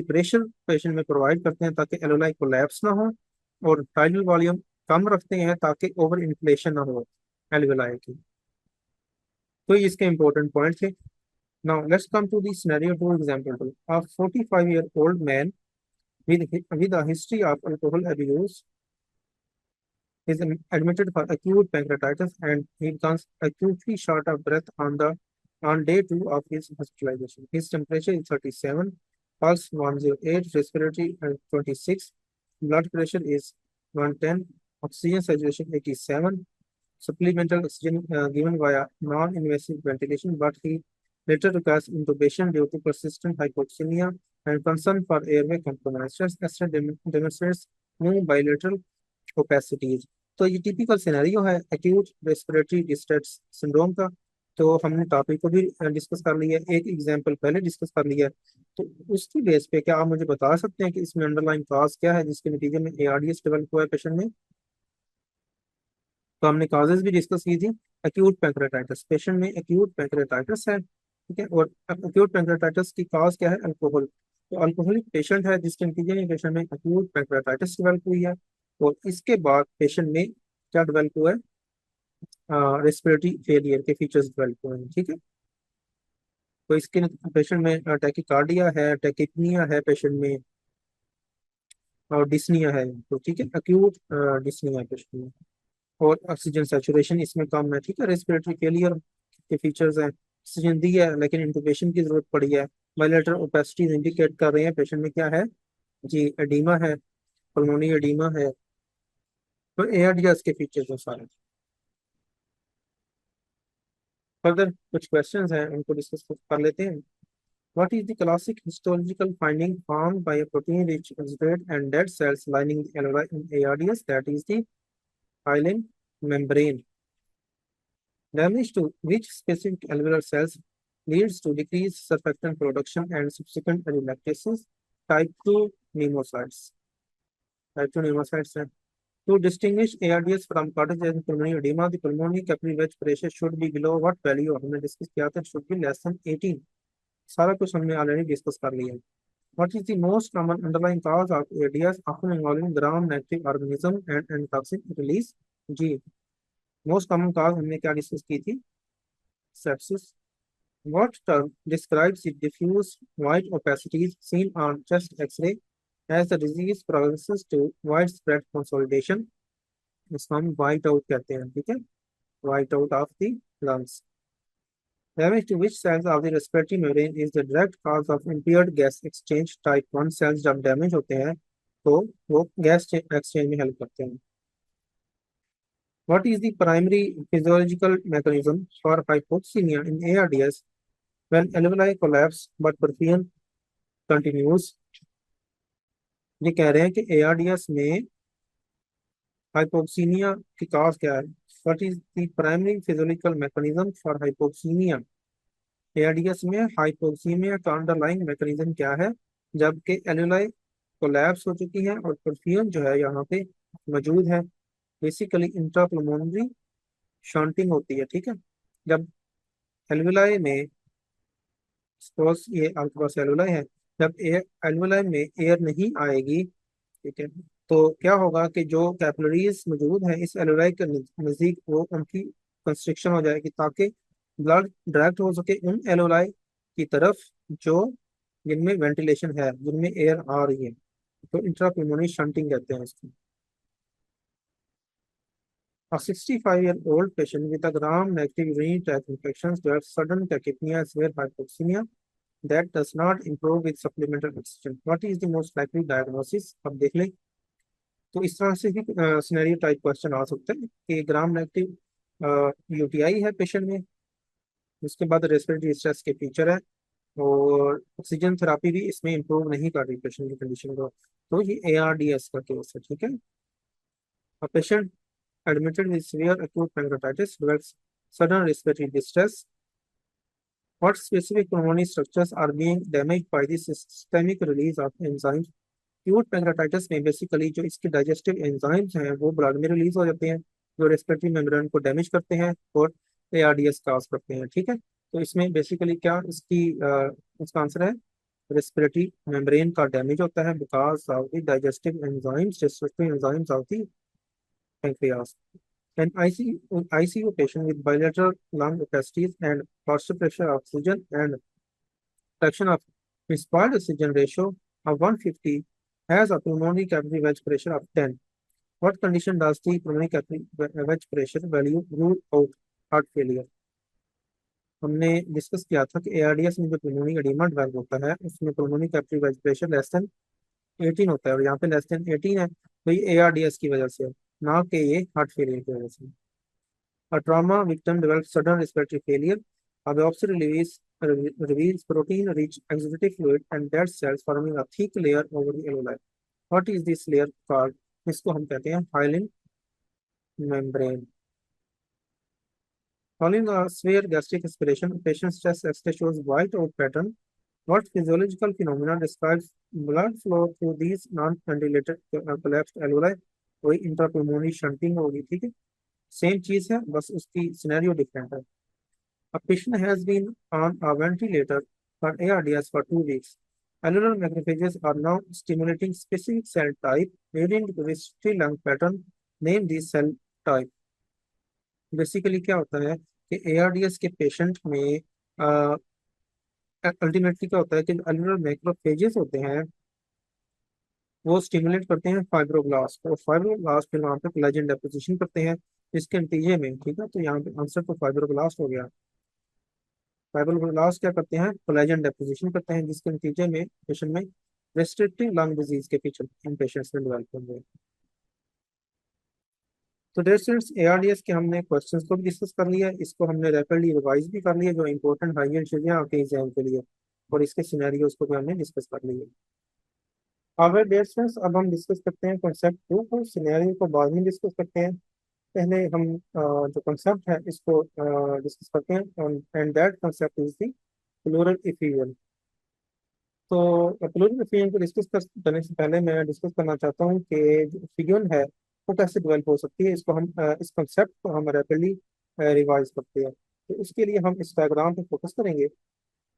Pressure patient में provide करते हैं ताकि एलोलाई कोलैप्स ना हो, और टाइडल वॉल्यूम कम रखते हैं ताकि ओवर इन्फ्लेशन ना हो एल्वेलाई की। तो ये इसके इंपॉर्टेंट पॉइंट थे। Now let's come to the scenario two example two. A 45-year-old man with a history of alcohol abuse is admitted for acute pancreatitis, and he becomes acutely short of breath on day 2 of his hospitalization. His temperature is 37, pulse 108, respiratory 26, blood pressure is 110, oxygen saturation 87, supplemental oxygen given via non-invasive ventilation, but he later requires intubation due to persistent hypoxemia and concern for airway compromise. Chest X-ray demonstrates no bilateral opacities. तो ये typical scenario है acute respiratory distress syndrome का। तो हमने topic को भी discuss कर लिया, एक एग्जांपल पहले डिस्कस कर लिया। तो उसकी बेस पे क्या आप मुझे बता सकते हैं कि इसमें अंडरलाइन कॉज क्या है जिसके नतीजे में एआरडीएस डेवलप हुआ है पेशेंट में? तो हमने काजेज भी डिस्कस की थी। एक्यूट पैंक्रेटाइटिस, पेशेंट में एक्यूट पैंक्रेटाइटिस है, ठीक है। और एक्यूट पैंक्रेटाइटिस की काज क्या है? अल्कोहल। तो अल्कोहलिक पेशेंट है जिसके नतीजे में पेशेंट में एक्यूट पैंक्रेटाइटिस डेवलप हुई है। और इसके बाद पेशेंट में क्या डेवलप हुआ है? रेस्पिरेटरी फेलियर के फीचर्स डेवलप हुए हैं, ठीक है। तो इसके पेशेंट में टैकीकार्डिया है, टैकीपनिया है पेशेंट में, और डिस्निया है। तो ठीक है, एक्यूट डिस्निया है पेशेंट में। और ऑक्सीजन सैचुरेशन इसमें कम है, ठीक है। रेस्पिरेटरी फेलियर के फीचर्स हैं, ऑक्सीजन दी है लेकिन इंटुबेशन की जरूरत पड़ी है। बायलेटरल ओपेसिटीज इंडिकेट कर रहे हैं पेशेंट में क्या है जी? एडीमा है, पल्मोनी एडीमा है। तो एआरडीएस के फीचर्स हैं सारे। फर्दर कुछ क्वेश्चंस हैं, उनको डिस्कस कर लेते हैं। What is the classic histological finding found by a protein-rich isolate and dead cells lining the alveoli in ARDS? That is the hyaline membrane. Damage to which specific alveolar cells leads to decreased surfactant production and subsequent relactations? Type 2 pneumocytes. Type 2 pneumocytes हैं. To distinguish ARDS from cardiac pulmonary edema, the pulmonary capillary wedge pressure should be below what value? हमने discuss किया था, should be less than 18. सारा कुछ हमने already discuss कर लिया है। What is the most common underlying cause of ARDS, often involving gram-negative organism and toxin release? जी, मोस्ट कॉमन कॉज हमने क्या डिस्कस की थी? Sepsis. What term describes the diffuse white opacities seen on chest X-ray as the disease progresses to widespread consolidation? इसको हम white out कहते हैं, ठीक है। White out of the lungs. Damage to which cells of the respiratory membrane is the direct cause of impaired gas exchange? Type 1 cells जब damage होते हैं तो वो गैस एक्सचेंज में हेल्प करते हैं। What is the primary physiological mechanism for hypoxemia in ARDS when alveoli collapse but perfusion continues? ये कह रहे हैं कि ARDS में हाइपोक्सीमिया की काज क्या है? What is the primary physiological mechanism for hypoxemia? ARDS में हाइपोक्सीमिया का अंडरलाइंग मैकेनिज्म क्या है जबकि एल्यूलाई कोलैप्स हो चुकी है और परफ्यूजन जो है यहाँ पे मौजूद है? बेसिकली इंट्रापल्मोनरी शॉन्टिंग होती है, ठीक है। जब एल्वुलाई में, सपोज ये आपके पास एल्वुलाई है, जब एल्वुलाई में एयर नहीं आएगी, ठीक है, तो क्या होगा कि जो कैपिलरीज मौजूद है इस एल्वुलाई के नजदीक, वो उनकी कंस्ट्रिक्शन हो जाएगी ताकि ब्लड डायरेक्ट हो सके उन एल्वुलाई की तरफ जो जिनमें वेंटिलेशन है, जिनमें एयर आ रही है। तो इंट्रापल्मोनरी शंटिंग कहते हैं इसको। A 65-year-old patient with a gram-negative urinary tract infection develops sudden tachypnea, severe hypoxemia that does not improve with supplemental oxygen. What is the most likely diagnosis? अब देख लें। तो इस तरह से भी सिनेरियो टाइप क्वेश्चन आ सकते हैं कि ग्राम नेगेटिव यूटीआई है पेशेंट में, उसके बाद रेस्पिरेटरी स्ट्रेस के फीचर है, और ऑक्सीजन थेरापी भी इसमें इंप्रूव नहीं कर रही पेशेंट की कंडीशन को। तो ये एआरडीएस का केस है, ठीक है। Patient admitted with severe acute pancreatitis develops sudden respiratory distress. What specific pulmonary structures are being damaged by the systemic release of enzymes? Acute pancreatitis में बेसिकली जो इसके डाइजेस्टिव एंजाइम्स हैं वो ब्लड में रिलीज हो जाते हैं जो रेस्पिरेटरी मेम्ब्रेन को डैमेज करते हैं और एआरडीएस काज करते हैं, ठीक है। तो इसमें बेसिकली क्या इसका आंसर है? रेस्पिरेटरी मेम्ब्रेन का डैमेज होता है because of the digestive enzymes destructive enzymes of the pancreas. An ICU patient with bilateral lung opacities and positive pressure oxygen and fraction of inspired oxygen ratio of 150 has a pulmonary capillary wedge pressure of 10. What condition does the pulmonary capillary wedge pressure value rule out heart failure? हमने discuss किया था कि ARDS में जो pulmonary edema develop होता है उसमें pulmonary capillary wedge pressure less than 18 होता है और यहाँ पे लेस देन 18 है तो ये एआरडीएस की वजह से है ना कि ये हार्ट फेलियर की वजह से। A trauma victim develops sudden respiratory failure. A biopsy reveals protein-rich exudative fluid and dead cells forming a thick layer over the alveoli. What is this layer called? इसको हम कहते हैं hyaline membrane. Following a severe gastric aspiration, patient's chest X-ray shows white out pattern. What physiological phenomena describes blood flow through these non-ventilated collapsed alveoli? कोई intrapulmonary shunting होगी, ठीक है, same चीज है बस उसकी सिनेरियो डिफरेंट है। A patient has been on a ventilator for ARDS for 2 weeks. Alveolar macrophages are now stimulating specific cell type leading to respiratory lung pattern. Name this cell type. Basically क्या होता है कि ARDS के patient में ultimately क्या होता है कि एलुलर मैक्रोफेजेस होते हैं वो स्टिमुलेट करते हैं फाइब्रोब्लास्ट और फाइब्रोब्लास्ट फिर वहाँ पे कोलेजन डेपोजिशन करते हैं इसके नतीजे में, ठीक है, तो यहाँ पे आंसर तो फाइब्रोब्लास्ट हो गया। फाइब्रोब्लास्ट क्या करते हैं, कोलेजन डेपोजिशन करते हैं जिसके नतीजे में पेशेंट में रेस्ट्रिक्टिव लंग डिजीज के फीचर इन पेशेंट्स में डेवलप होंगे। तो डियर स्टूडेंट्स एआरडीएस के हमने क्वेश्चंस को भी डिस्कस कर लिया, इसको हमने रैपिडली रिवाइज भी कर लिया जो इंपॉर्टेंट हाइयर चीजें आपके एग्जाम के लिए, और इसके सिनेरियोस को भी हमने डिस्कस कर लिया। अब डियर स्टूडेंट्स अब हम डिस्कस करते हैं कॉन्सेप्ट 2 को, सिनेरियो को बाद में डिस्कस करते हैं। पहले हम जो कॉन्सेप्ट है इसको डिस्कस करते हैं and that concept is the pleural effusion. तो प्लूरल इफ्यूजन को डिस्कस करने से पहले मैं डिस्कस करना चाहता हूँ कि जो इफ्यूजन है वो कैसे डेवलप हो सकती है, इसको हम इस कॉन्सेप्ट को हम रैपिडली रिवाइज करते हैं। तो इसके लिए हम इस डायग्राम पे फोकस करेंगे।